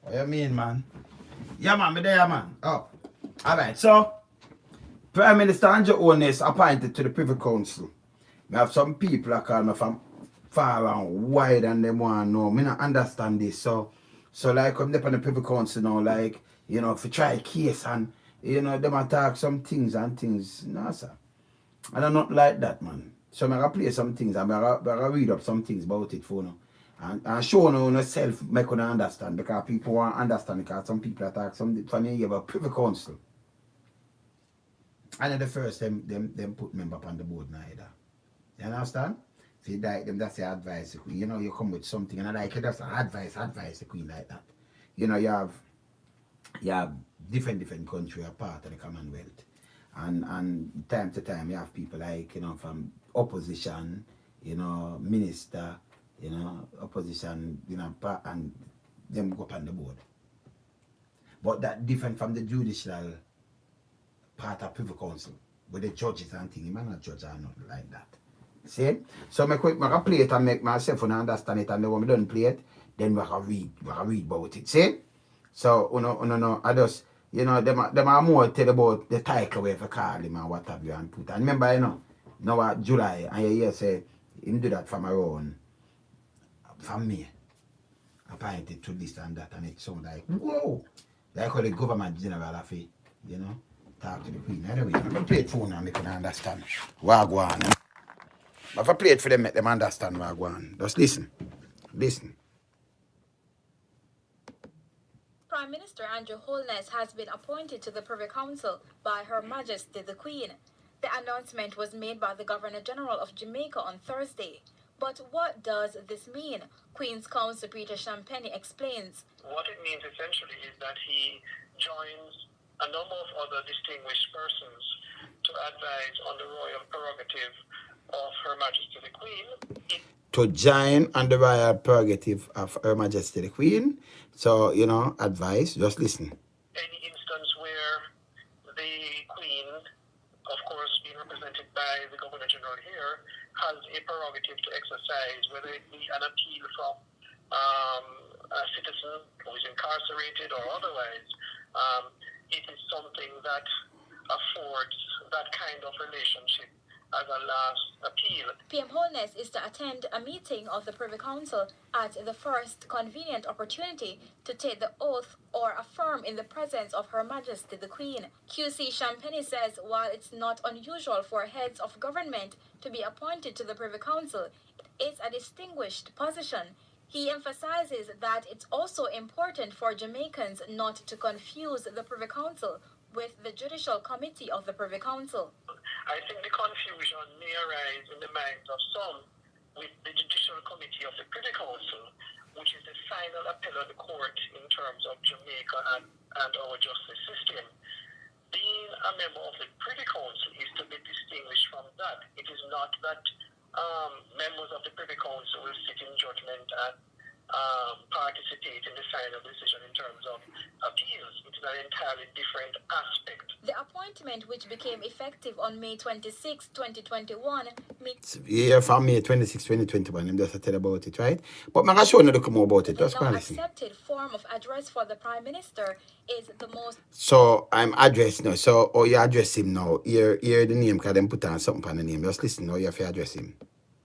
What you mean, man? Yeah, man, me there, man. Oh. Alright, so Prime Minister Andrew Holness appointed to the Privy Council. We have some people that call me from far and wide and them want to know. Me not understand this. So like I'm there on the Privy Council now, like, you know, if you try a case and, you know, them attack some things and things. No, sir. I don't not like that, man. So I'm going to play some things and I'm going to read up some things about it for now. And show no self make you understand because people want to understand because some people attack some from you have a Privy Council. And then the first them put member on the board neither. You understand? If you die them, that's the advice. You know, you come with something and I like it, that's advice the queen like that. You know, you have different countries are part of the Commonwealth. And time to time you have people like, you know, from opposition, you know, minister, you know, opposition, you know, and them go up on the board. But that different from the judicial part of Privy Council, with the judges and things. You might not judge or nothing like that. See? So I can play it and make myself understand it, and then when we don't play it, then we can read about it. See? So no, I just, you know, them are more tell about the title where you call him and what have you and put. And remember, you know, now July, and you hear say him do that from around from me. Appointed to this and that, and it sound like whoa. Like how the government general have it, you know, talk to the queen. Anyway, I'm gonna play it for now, make them understand. Wagwan. If I play it for them, make them understand Wagwan. Just listen. Listen. Prime Minister Andrew Holness has been appointed to the Privy Council by Her Majesty the Queen. The announcement was made by the Governor-General of Jamaica on Thursday. But what does this mean? Queen's Counsel Peter Champagne explains. What it means essentially is that he joins a number of other distinguished persons to advise on the royal prerogative of Her Majesty the Queen. To join on the royal prerogative of Her Majesty the Queen. So, you know, advice, just listen. Any instance where the Queen, of course being represented by the Governor-General here, has a prerogative to exercise, whether it be an appeal from a citizen who is incarcerated or otherwise, it is something that affords that kind of relationship as a last appeal. PM Holness is to attend a meeting of the Privy Council at the first convenient opportunity to take the oath or affirm in the presence of Her Majesty the Queen. QC Champagne says while it's not unusual for heads of government to be appointed to the Privy Council, it's a distinguished position. He emphasizes that it's also important for Jamaicans not to confuse the Privy Council with the Judicial Committee of the Privy Council. I think the confusion may arise in the minds of some with the Judicial Committee of the Privy Council, which is the final appellate court in terms of Jamaica and our justice system. Being a member of the Privy Council is to be distinguished from that. It is not that members of the Privy Council will sit in judgment and participate in the final decision in terms of appeals. It is an entirely different aspect. The appointment, which became effective on May 26, 2021, yeah, from May 26, 2021, I'm just tell about it, right? But I'm going to show you a little more about it. Just the accepted form of address for the Prime Minister is the most... So, I'm addressed now. So, you address him now. Hear the name, because them put on something on the name. Just listen now, you have to address him.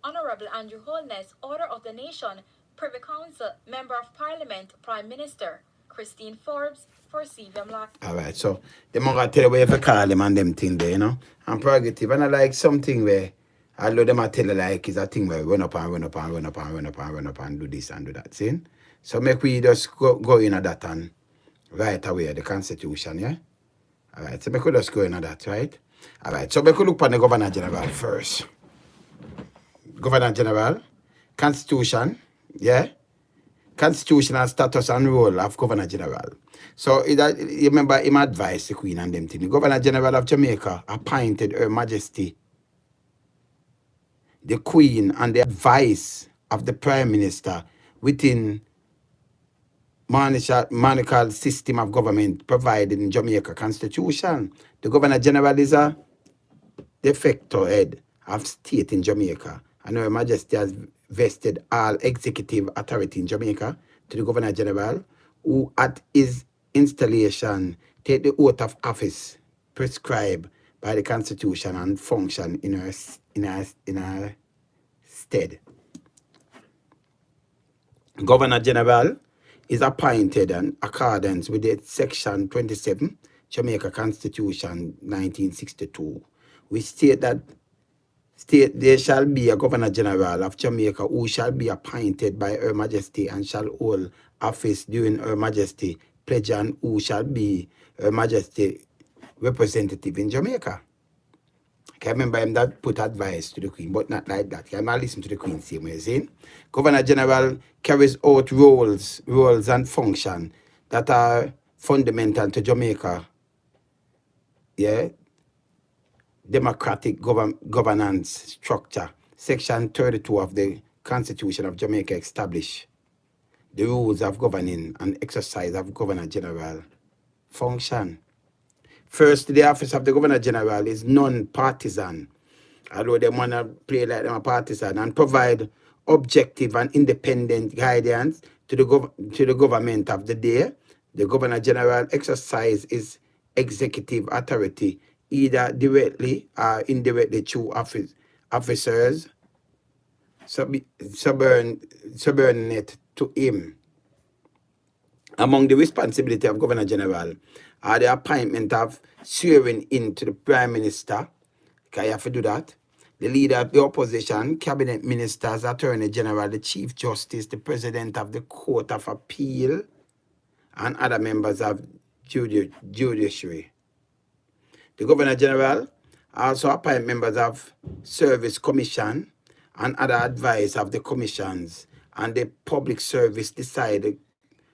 Honorable Andrew Holness, Order of the Nation, Privy Council, Member of Parliament, Prime Minister. Christine Forbes for CVM Lock. Alright, so them going to tell you where you call them and them thing there, you know. And prerogative. And I like something where although them I tell you like is a thing where run up and do this and do that. See? So make we just go in at that and right away the Constitution, yeah? Alright, so make we just go in at that, right? Alright, so make we look at the Governor General first. Governor General, Constitution, yeah? Constitutional status and role of Governor General. So, you remember him advised the Queen and them things. The Governor General of Jamaica appointed Her Majesty the Queen and the advice of the Prime Minister within monarchical system of government provided in Jamaica Constitution. The Governor General is a de facto head of state in Jamaica, and Her Majesty has vested all executive authority in Jamaica to the Governor General, who at his installation take the oath of office prescribed by the Constitution and function in her stead. Governor General is appointed in accordance with the Section 27 Jamaica Constitution 1962, which state that there shall be a Governor General of Jamaica who shall be appointed by Her Majesty and shall hold office during Her Majesty pleasure, and who shall be Her Majesty representative in Jamaica. I remember him that put advice to the Queen, but not like that. I might listen to the Queen same way, saying Governor General carries out roles and function that are fundamental to Jamaica. Yeah. Democratic governance structure. Section 32 of the Constitution of Jamaica establish the rules of governing and exercise of Governor General function. First, the office of the Governor General is non-partisan, although they want to play like them a partisan, and provide objective and independent guidance to the government of the day. The Governor General exercises his executive authority either directly or indirectly through officers subordinate to him. Among the responsibility of Governor General are the appointment of swearing in to the Prime Minister. Okay, you have to do that. The leader of the opposition, cabinet ministers, Attorney General, the Chief Justice, the President of the Court of Appeal, and other members of Judiciary. The Governor General also appoint members of Service Commission and other advice of the commissions, and the Public Service decide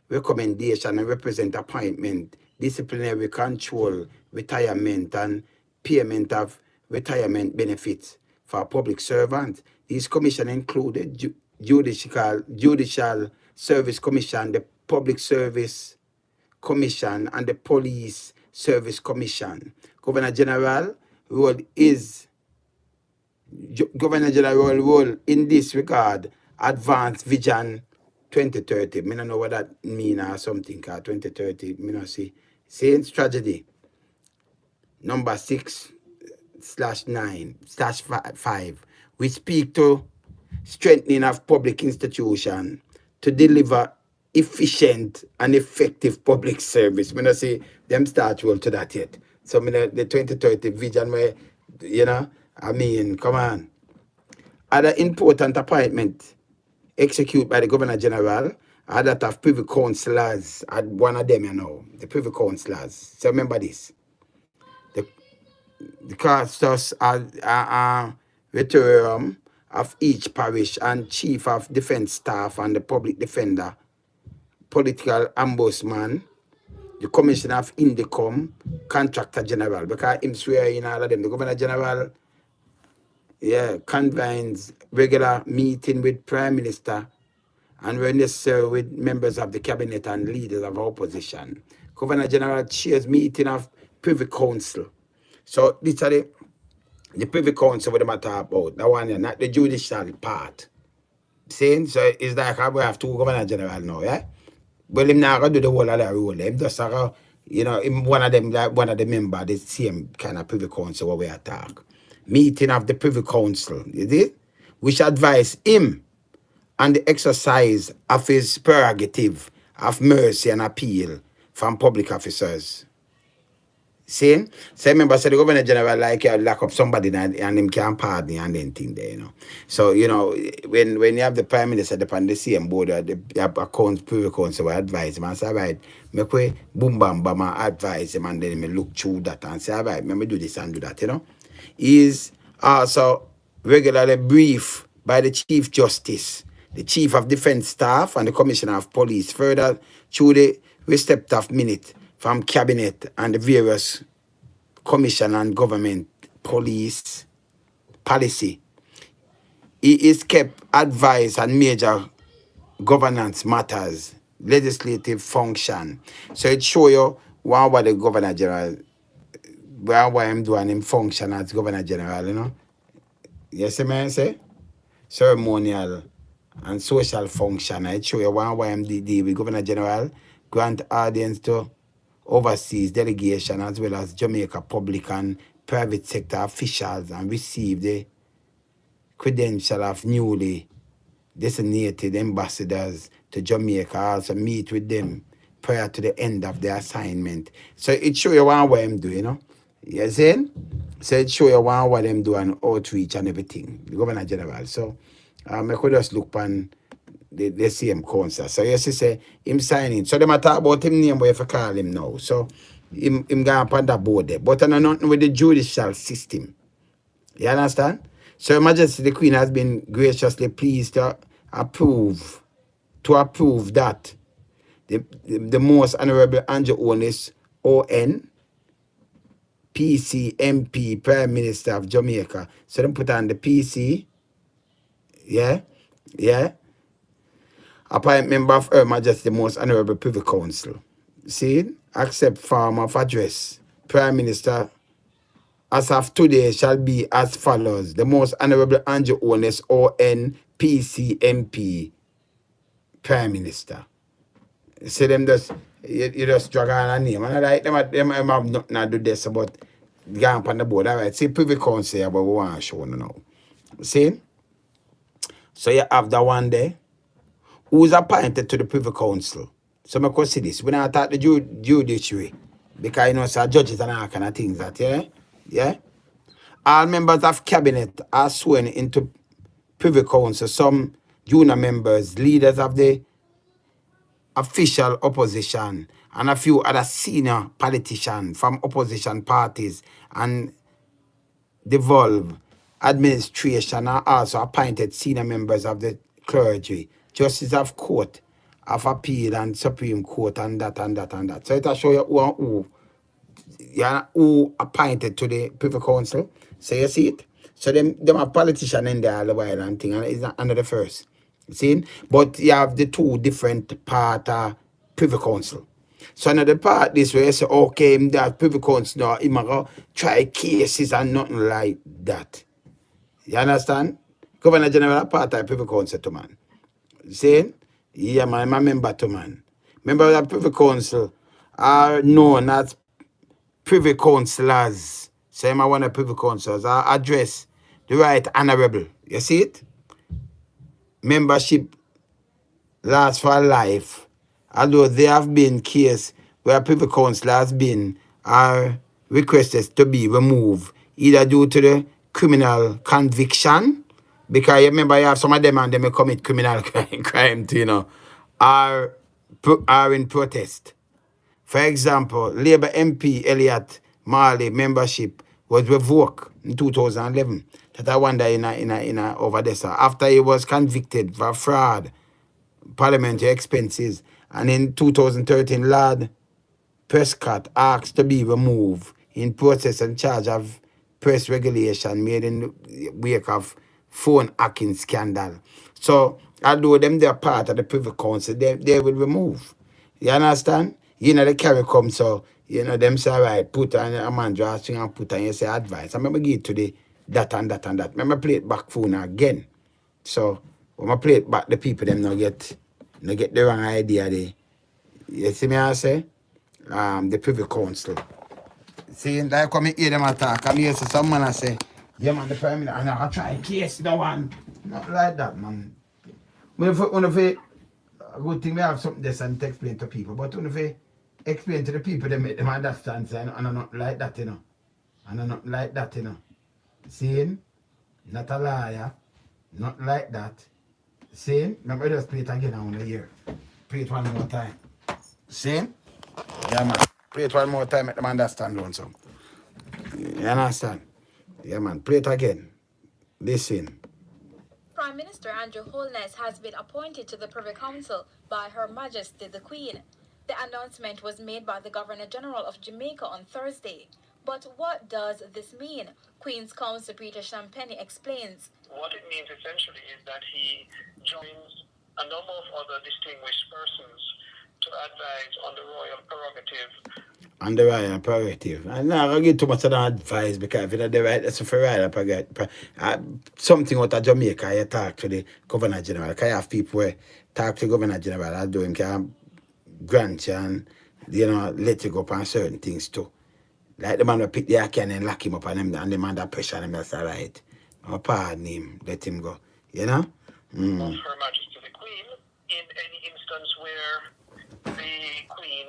recommendation and represent appointment, disciplinary control, retirement, and payment of retirement benefits for public servants. These commissions include the Judicial Service Commission, the Public Service Commission, and the Police Service Commission. Governor General role in this regard advanced vision 2030. I don't know what that means or something. 2030, I don't see. Saints tragedy number 6/9/5. We speak to strengthening of public institutions to deliver efficient and effective public service. I don't see them start roll to that yet. So the 2030 vision where, come on. Other important appointment executed by the Governor General are that of Privy Councillors. One of them, the Privy Councillors. So remember this. The casters are veteran of each parish and Chief of Defence Staff and the Public Defender, Political Ombudsman, the Commissioner of Indicom, Contractor General, because him swear in all of them. The Governor General, convenes regular meeting with Prime Minister and when necessary with members of the Cabinet and leaders of opposition. Governor General chairs meeting of Privy Council. So these are the Privy Council what I'm talking about. That one, not the judicial part. Saying so it's like how we have two Governor General now, yeah? Well, him not gonna do the whole of that role. Him just him one of them, like one of the members, the same kind of Privy Council where we attack. Meeting of the Privy Council, you see? Which advise him on the exercise of his prerogative of mercy and appeal from public officers. See? So remember, the Governor General lock up somebody and him can't pardon and anything there, So, when you have the Prime Minister upon the same board, the accounts, Privy Council will advise him and say, all right, make way boom bam bam and advise him and then me look through that and say, all right, let me do this and do that, He is also regularly briefed by the Chief Justice, the Chief of Defence Staff, and the Commissioner of Police, further through the respective minute from Cabinet and the various commission and government police policy. He is kept advised on major governance matters, legislative function. So it shows you what the Governor General, why I'm doing him function as Governor General, Yes, I say? Ceremonial and social function. It shows you why I'm deal with Governor General grant audience to overseas delegation as well as Jamaica public and private sector officials and receive the credential of newly designated ambassadors to Jamaica. Also meet with them prior to the end of the assignment. So it show you what I'm doing, you know. You see? So it show you what them do and outreach and everything. The Governor General. So I could just look on the same council. So you see say him signing. So them a talk about him name where if I call him now. So him go up on that board there. But I know nothing with the judicial system. You understand? So Her Majesty the Queen has been graciously pleased to approve that the Most Honorable Andrew Holness, ON, PC, MP, Prime Minister of Jamaica. So them put on the PC, yeah, appoint member of Her Majesty the Most Honorable Privy Council. See, accept form of address. Prime Minister, as of today, shall be as follows. The Most Honorable Andrew Holness, ON, PC, MP, Prime Minister. See them just, you just drag on a name. And I like them have nothing to do this about going on the board. All right, see, Privy Council about we want to show now. See? So you have that one there. Who's appointed to the Privy Council? So I could see this. We don't talk the judiciary. Because you know, so judges and all kind of things that, yeah? All members of cabinet are sworn into Privy Council. Some junior members, leaders of the official opposition, and a few other senior politicians from opposition parties and devolved administration are also appointed senior members of the clergy, justice of court of appeal and Supreme Court and that. So it'll show you who appointed to the Privy Council. So you see it? So them have politicians in there all the while and thing, and it's not under the first. See? But you have the two different part of Privy Council. So another part this way, you say, okay, that Privy Council now, he might try cases and nothing like that. You understand? Governor General part of Privy Council to man. See? Yeah, man, I'm a member to man. Members of Privy Council are known as Privy Councillors. So I'm one of Privy Councillors. I address the right honorable. You see it? Membership lasts for life. Although there have been cases where Privy Council has been are requested to be removed, either due to the criminal conviction, because you remember you have some of them and they may commit criminal crime too, you know, are in protest. For example, Labour MP Elliot Marley membership was revoked in 2011. That I wonder in over there, sir. After he was convicted for fraud, parliamentary expenses, and in 2013, Lord Prescott asked to be removed in process and charge of press regulation made in the wake of phone hacking scandal. So, although they're part of the Privy Council, they will remove. You understand? You know, the carry come, so, you know, them say, right, put on a man drawstring and put on, you say advice. I remember give it to the that and that and that. Remember play it back phone again. So, when I play it back, the people, them not get the wrong idea there. You see me, I say? The Privy Council. See, like come hear them attack. I'm here to some man I say, yeah man, the Prime Minister, and I'll try case no one. Not like that, man. When if a good thing we have something this and to explain to people, but when if you explain to the people, they make them understand, and I'm not like that, you know. And I'm not like that, you know. See? Not a liar. Not like that. See? Remember, just play it again on the year. Play it one more time. See? Yeah, man. Play it one more time, make them understand one song. You understand? Yeah, man. Play it again. Listen. Prime Minister Andrew Holness has been appointed to the Privy Council by Her Majesty the Queen. The announcement was made by the Governor General of Jamaica on Thursday. But what does this mean? Queen's Counsel Peter Champagne explains. What it means essentially is that he joins a number of other distinguished persons to advise on the royal prerogative. On the royal prerogative. I'm not going to give too much of that advice because if you don't do right, that's for royal prerogative. Something out of Jamaica, you talk to the Governor General. Because you have people where talk to the Governor General, I do him can grant you and, let you go up on certain things too. Like the man will pick the can and lock him up on him and the man that pressure him, that's all right. I'll pardon him, let him go. You know? Of Her Majesty the Queen, in any instance where the Queen,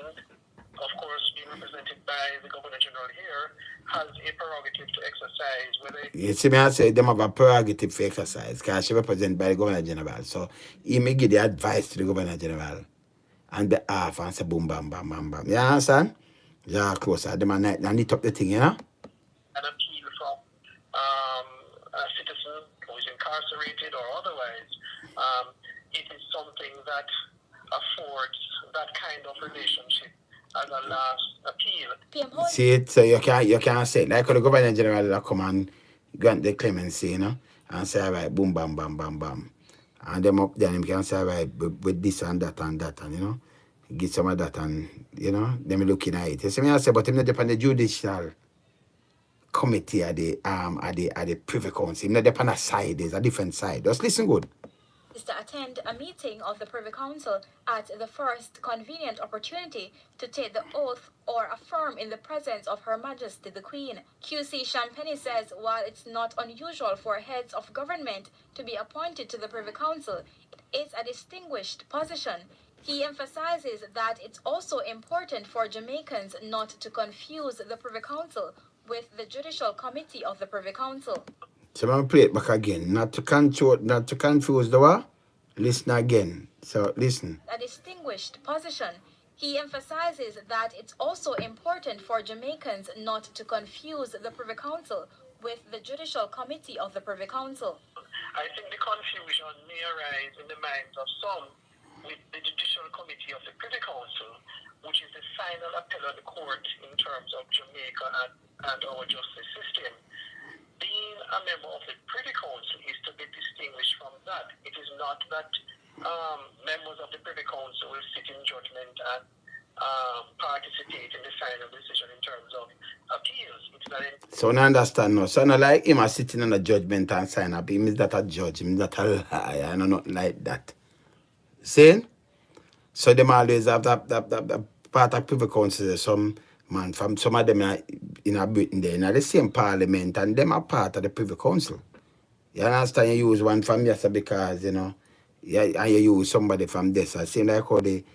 of course being represented by the Governor General here, has a prerogative to exercise whether... You see me, I say them have a prerogative for exercise because she represented by the Governor General. So he may give the advice to the Governor General and the half and say boom, bam, bam, bam, bam. You understand? Yeah, closer. Them and knit up the thing, you know? An appeal from a citizen who is incarcerated or otherwise, it is something that affords that kind of relationship as a last appeal. See it, so you can't say it. Like the Governor General will come and grant the clemency, you know, and say, all right, boom, bam, bam, bam, bam. And them up there, them can say, all right, with this and that and that, and, you know, get some of that and, you know, them looking at it. You see me, I say, but him not depend on the Judicial Committee at the Privy Council. Him not depend on a side, there's a different side. Just listen good. Is to attend a meeting of the Privy Council at the first convenient opportunity to take the oath or affirm in the presence of Her Majesty the Queen. QC Champagne says while it's not unusual for heads of government to be appointed to the Privy Council, it's a distinguished position. He emphasizes that it's also important for Jamaicans not to confuse the Privy Council with the Judicial Committee of the Privy Council. So I'm going to play it back again. Not to confuse the what? Listen again. So listen. A distinguished position. He emphasizes that it's also important for Jamaicans not to confuse the Privy Council with the Judicial Committee of the Privy Council. I think the confusion may arise in the minds of some with the Judicial Committee of the Privy Council, which is the final appellate court in terms of Jamaica and our justice system. Being a member of the Privy Council is to be distinguished from that. It is not that members of the Privy Council will sit in judgment and participate in the final decision in terms of appeals. It's not so I understand now. So not like him sitting on a judgment and sign up. Him is that a judge. Him is that a liar. And not like that. See? So them always have that part of Privy Council. Some man from some of them in a Britain there, in the same parliament, and them are part of the Privy Council. You understand? You use one from yes because, you know, and you use somebody from this. I seem like how the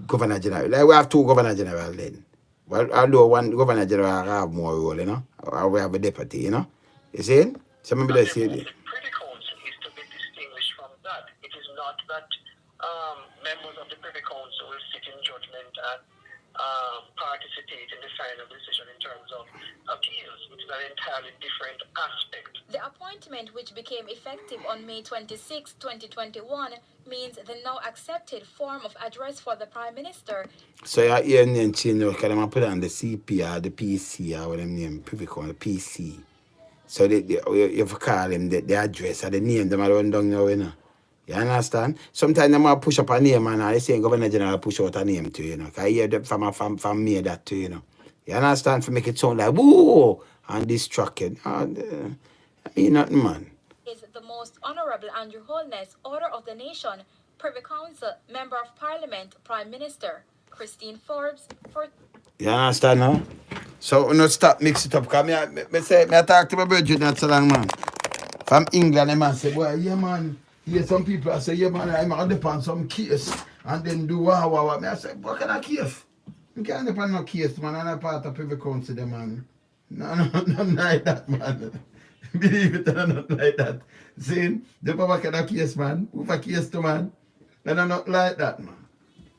Governor General. Like we have two Governor General then. Well, although one Governor General have more role, you know, or we have a deputy, you know. You see? So maybe they say the Privy Council is to be distinguished from that. It is not that members of the Privy Council will sit in judgment and participate in the final decision in terms of appeals. It's an entirely different aspect. The appointment, which became effective on May 26, 2021, means the now accepted form of address for the Prime Minister. So you're hearing them change, because I'm put on the CP or the PC or what them name, Privy Council, PC. So you have to call them the address or the name, them are run down now, you know. You understand? Sometimes they might push up a name and they say Governor General push out a name too, you know. Because I hear them from me that too, you know. You understand? For make it sound like, whoa, and distracted. Ain't nothing, man. Is the Most Honorable Andrew Holness, Order of the Nation, Privy Council, Member of Parliament, Prime Minister, Christine Forbes, for... You understand now? So, no stop mix it up. Because I talk to my brother not so long, man. From England, the man say, boy, yeah, man. Yeah, some people I say, yeah, man, I'm going to depend on some case and then do what. I say, what kind of case? You can't depend on no case, man. I'm not part of Privy Council, man. No, like that, man. Believe it or not like that. See, the what kind of case, man? Who for case to, man? And I'm not like that, man.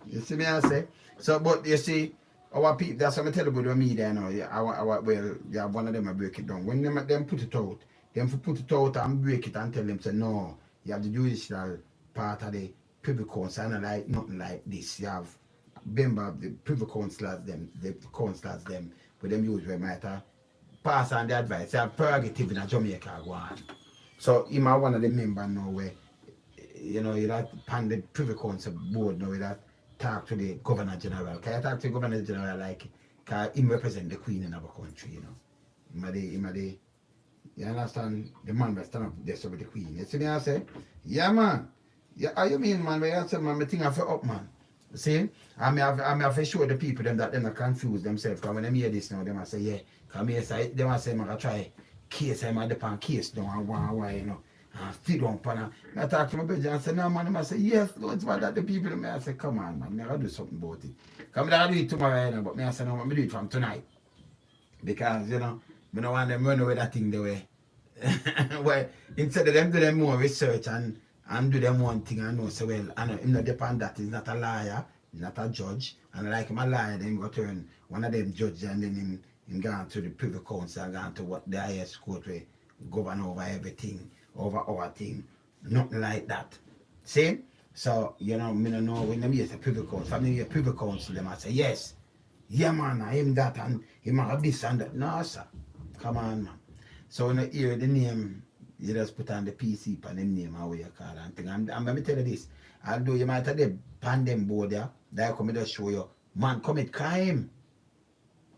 You see me, I say? So, but you see, our people, that's what I tell you about the media now. Yeah, one of them will break it down. When them put it out, them put it out and break it and tell them, say, no. You have the judicial part of the Privy Council, and like nothing like this. You have member of the Privy Councillors, the councillors, with them usually might pass on the advice. You have prerogative in Jamaica go on. So him are one of the members now where, you know, you that pan the Privy Council board now, you that talk to the Governor General. Can you talk to the Governor General like, because him represent the Queen in our country, you know. Him are the you understand? The man will stand up there with the Queen. You see me I say? Yeah, man. Yeah, how you mean, man? When you say, man, I think I feel up, man. See? I have to show the people them that them not confuse themselves. Because when they hear this now, they must say, yeah. Because me say, they must say, I'm going to try case, I'm going to depend case down and why, you know. And sit down, pan. I talk to my brother and say, no, man. They must say, yes, don't want that the people. Them. I say, come on, man. I got to do something about it. Come I do it tomorrow, you know, but me I say, no, I do it from tonight. Because, you know, I don't want them run away that thing the way. Well, instead of them do them more research and do them one thing and know so well, and him not depend that he's not a liar, he's not a judge, and like him a liar, then go turn one of them judges and then him gone to the Privy Council and gone to what the highest court where govern over everything, over our thing, nothing like that. See? So, you know, me don't know when them hear the Privy Council, when they hear Privy Council, they might say, yes, yeah man, him that and him have this and that. No, sir. Come on, man. So when you hear the name, you just put on the PC and them name how you call and thing. And let me tell you this, although you might have the pandem board there, that come just show you, man commit crime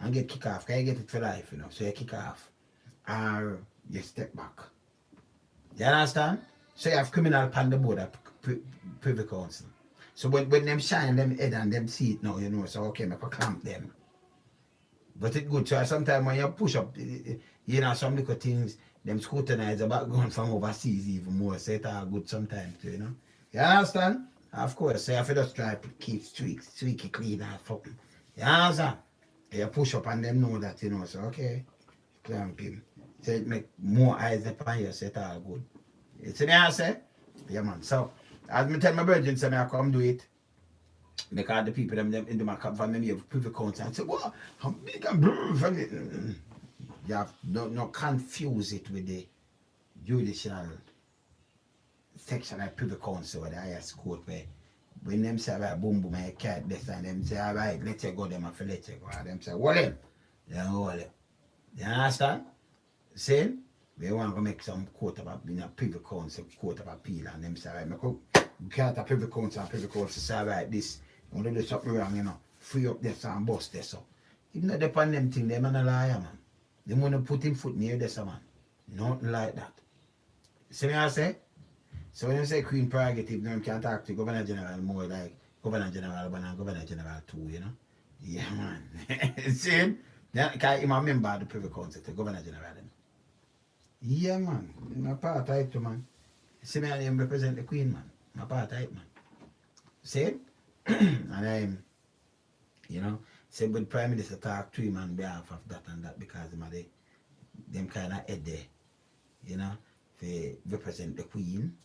and get kick off. Can you get it for life, you know? So you kick off. Or you step back. You understand? So you have criminal pandem board at Privy Council. So when them shine them head and them see it now, you know, so okay, I can clamp them. But it's good. So sometimes when you push up, you know, some little things, them scrutinize the background from overseas even more. So it's all good sometimes too, you know. You understand? Of course. So you have to just try to keep streaky clean and something. You understand? You push up and them know that, you know. So okay, clamp him. So it make more eyes upon you, so it's all good. You see me I say? Yeah man. So as me tell my brethren, say me I come do it. Because the people them in my cup from me have Privy Council and say, what? How big and blue? You have not confuse it with the judicial section of Privy Council or the highest court where when them say right, boom boom I can't this and them say alright, let you go, them have to let you go. And them say, hold him. They hold him. You understand? See? They want to make some court of Privy Council, court of appeal, and them say, right, we can't have Privy Council and Privy Council say, right, this, you want to do something wrong, you know, free up this and bust this up. Even though they pan them thing, them are a liar, man. They want to put him foot near this, man. Nothing like that. See what I say? So when you say Queen Prerogative, you can talk to Governor General more like Governor General 1 and Governor General 2, you know? Yeah, man. See? Because I'm a member of the Privy Council, the Governor General. Yeah, man. I'm a part of it, man. See me, I represent the Queen, man. I'm a part of it, man. See? And I'm, you know, say, but the Prime Minister talk to him on behalf of that and that because them kind of head there, you know, they represent the Queen.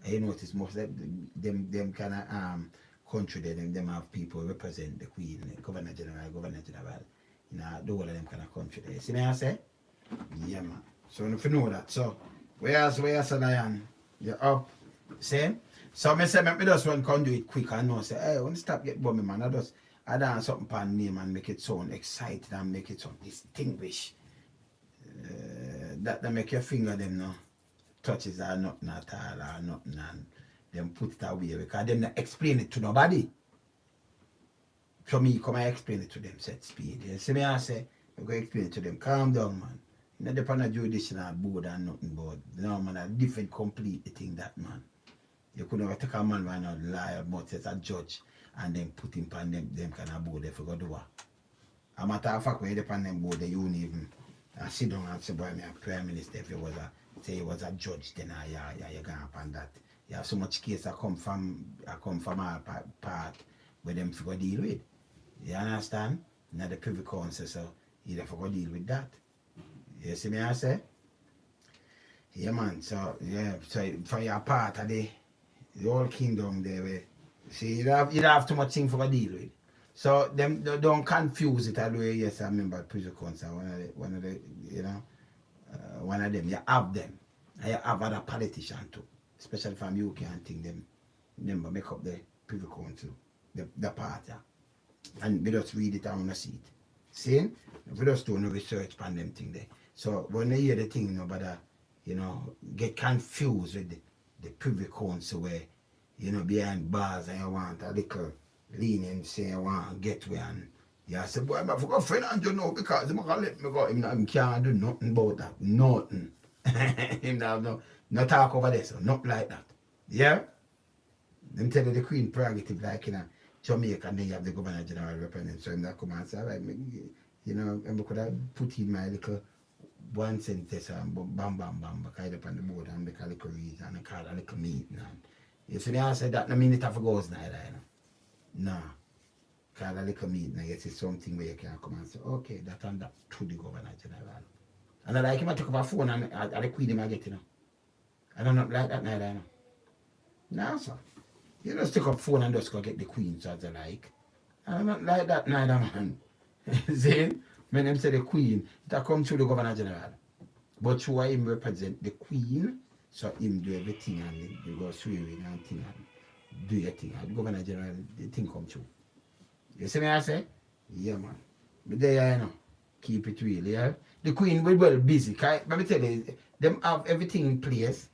And you notice most of them kind of country there, them have people represent the Queen, Governor General, you know, the whole of them kind of country there. See me I say? Yeah, man. So if you know that, so where's Lion? You're up. See? So I say, me just want to do it quick and know, say, hey, I want to stop get bummy, man. I dance something pan name and make it sound excited and make it sound distinguished. That make your finger them no touches or nothing at all or nothing and them put it away because them not explain it to nobody. So me come and explain it to them, set speed. You see me I say, I go explain it to them, calm down man. You know, depend on judicial board and nothing but no man, a different complete thing that man. You could never take a man right now lie about as a judge and then put him on them kind of board if you go do what. A matter of fact when you depend on them board you wouldn't even sit down and say boy me a Prime Minister if you was a judge then you gone up on that. You have so much case that come from our part where them figure deal with. You understand? Now the Privy Council so you have to deal with that. You see me I say? Yeah man, so yeah, so for your part of the whole kingdom there where see you have too much thing for a deal with. So them don't confuse it although yes I remember Privy Council one of the you know one of them you have them and you have other politicians too. Especially from UK and thing them remember make up the Privy Council the party. And we just read it and we see it. See? We just do no research on them thing there. So when they hear the thing, nobody, you know, get confused with the Privy Council where, you know, behind bars and you want a little leniency, you want to get where and you say, boy, I forgot friend and you know because I'm going to let me go. He can't do nothing about that. Nothing. Him no talk over there, so nothing like that. Yeah? Them tell you the Queen Prerogative like, you know, Jamaica, and then you have the Governor General representing. So that come and say, all right, you know, and we could have put in my little 1 cent test and bam, because up on the board and make a little reason and call a little meeting. You see me, I said that, no mean it have to go neither, you know. No. Call a little meeting, I guess it's something where you can come and say, okay, that and that to the Governor General. And I like him, I take up a phone and I the Queen him I get, you know. I don't know like that neither, you know. No, sir. You just take up phone and just go get the Queen, so as I like. I don't know like that neither, man. See? When them say the Queen, that come through the Governor General. But through him represent the Queen, so him do everything and you go swearing and thing and do your thing. And the Governor General, the thing come through. You see me I say? Yeah, man. But there you know. Keep it real, yeah? The Queen will well busy. Let me tell you, them have everything in place.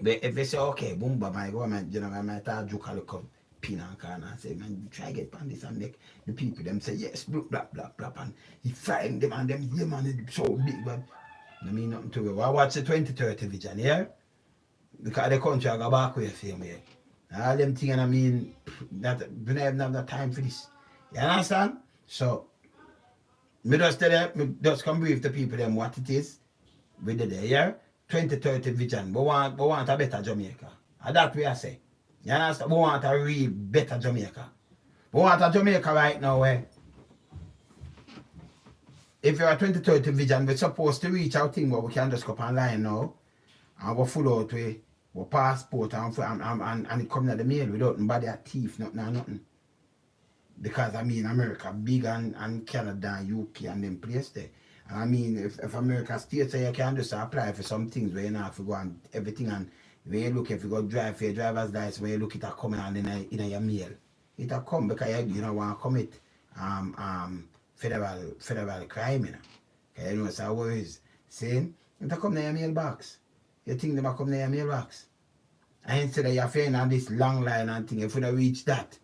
But if they say, okay, boom, but my government general, I might have joke a look pin and can and say, man, try get pan this and make the people them say, yes, blah, blah, blah, blah, and he find them and them, yeah, man, it's so big, but I mean nothing to it. I watch the 2030 vision, yeah? Because the country I go back with the same way. All them things, I mean, that we don't have the time for this. You understand? So, me just tell them, me just come brief the people them what it is with the day, yeah? 2030 vision, we want a better Jamaica. And that way I say. You understand? We want a real better Jamaica. We want a Jamaica right now where if you're a 2030 vision, we're supposed to reach our thing where we can just go up online now and we full out with passport and it come to the mail without nobody a thief, nothing. Because I mean America big and Canada and UK and them place there. And I mean if America states so you can just apply for some things where you have to go and everything and when you look if you go drive for your driver's license when you look it a coming and in your mail. It a come because you don't want to commit federal crime, you know. Because you know it's how it is. Saying it a come in your mailbox. You think they might come in your mailbox. And instead of you finding on this long line and thing, if we don't reach that,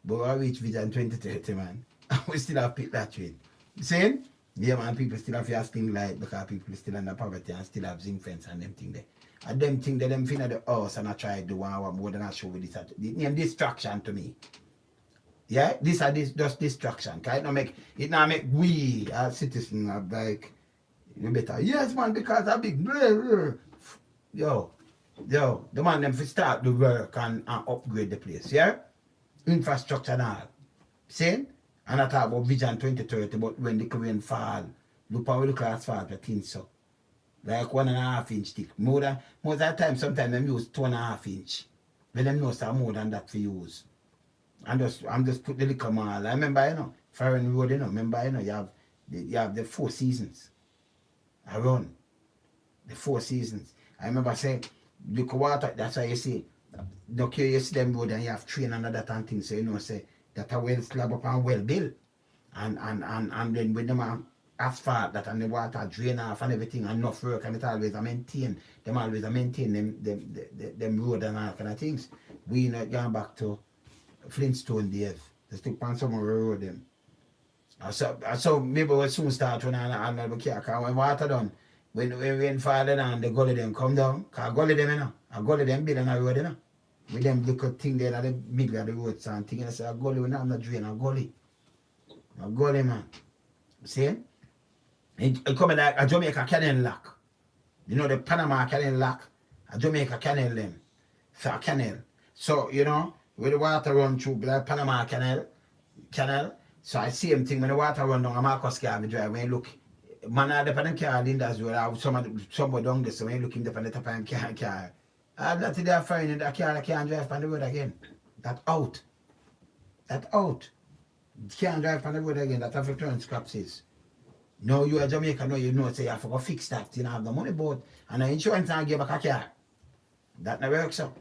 but we reach Vision 2030, man. We still have picked that train. Saying? Yeah, man, people still have your sting light because people still under poverty and still have zinc fence and them thing there. And them thing that them fin at the house and I try to do one more than I show with this. The name distraction to me. Yeah, this is just distraction. Cause it not make we as citizens like you better. Yes, man, because a big yo, the man them fi start the work and upgrade the place, yeah? Infrastructure and all. See? And I talk about Vision 2030, but when the rain fall, look how we look at asphalt, I think so. Like 1.5 inch thick. Most of the time, sometimes them use 2.5 inch. But them know some more than that for use. I'm just put the little mall. I remember, you know, Foreign Road, you know, remember, you know, you have the 4 seasons. I run. The 4 seasons. I remember saying, look water, that's why you see, look here, you see them road and you have train and that and things, so you know, say, that are well slab up and well built. And then with them asphalt that and the water drain off and everything and enough work and it always maintain. Them always maintain them road and all kind of things. We not going back to Flintstone days. They still on some of the road them. So maybe we'll soon start when I look here, because when water done, when father and the gully them come down, because gully them, you know, a gully them build on a road, you know. With them little thing there at the middle of the road and thing, and say a gully, we not drain a gully. A gully, man. See? It come like a Jamaica canal lock. You know the Panama canal lock? A Jamaica canal them. So a canal. So, you know, where the water run through like Panama canal. So I see him thing when the water run down a Marcus Garvey drive, when you look, man are the car in as well, somebody down there, so when you look in the top of the car. That's they are finding that car can't drive on the road again. That out. Can't drive on the road again, that have to turn scraps is. No, you are Jamaica, no, you know, say you have to go fix that, you don't have the money board, and the insurance and give back a car. That never works out.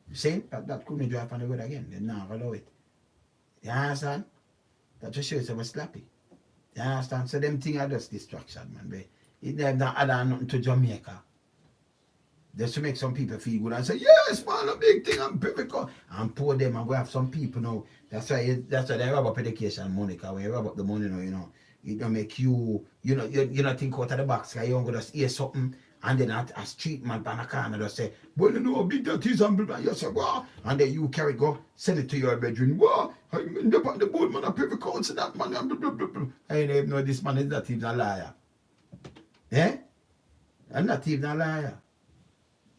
You see? That couldn't drive on the road again, they never allow it. You understand? That just shows you we're slappy. You understand? So them things are just distraction, man. But it never not add on nothing to Jamaica. Just to make some people feel good and say, yes, man, a big thing, I'm perfect. And poor them, and we have some people now. That's why they rob up education money, because when you rob up the money now, you know, it don't make you not think out of the box, because you don't go just hear something And then a street man on a corner just say, well, you know how big that is, and blah, blah. You say, wow. And then you carry go, send it to your bedroom. Wow, the board man, a Privy Council, that man, and blah, blah, blah, blah. I don't even know this man is not even a liar. Eh? I'm not even a liar.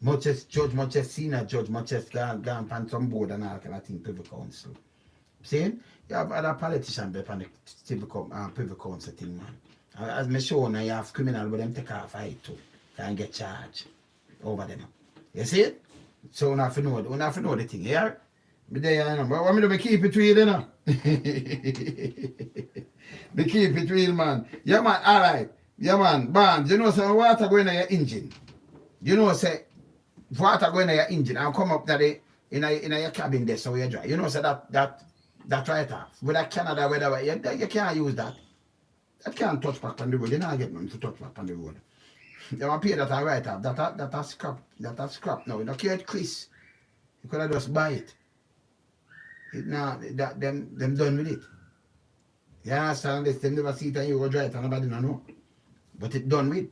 Much as judge, much as senior judge, much as gone on some board and all kind of thing, Privy Council. See? You have other politicians on the Privy Council thing, man. As me show now, you have criminal, but them take off fight too. Can get charged over them. You see it? So we have to know the thing, yeah? But there, you know, but what me do, me keep it real, you know? Me keep it real, man. Yeah, man, all right. Yeah, man, Barnes, you know, say water going in your engine. You know, say water going in your engine and come up in your cabin there so you dry. You know, say that right off. With that Canada weather, you can't use that. That can't touch back on the road. You don't get nothing to touch back on the road. You want to pay that right off. That scrap. That scrap now. You don't care Chris. You could have just buy it. Now, them done with it. You understand this? Them never see it and you go dry it and nobody don't know. But it done with.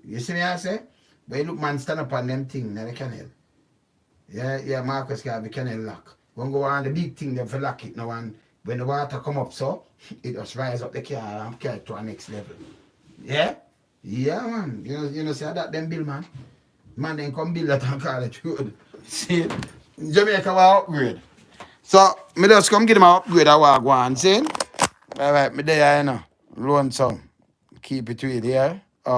You see me I say? But you look man stand up on them thing in the canal. Yeah, Marcus can have the canal lock. When go on the big thing them for lock it now, and when the water come up so it just rise up the car and carry it to a next level. Yeah? Yeah, man. You know, say that them bill, man. Man, then come build that and call it road. See? Jamaica will upgrade. So, me just come get him an upgrade I walk one, see? Alright, me there, you know. Loan some. Keep it real, yeah?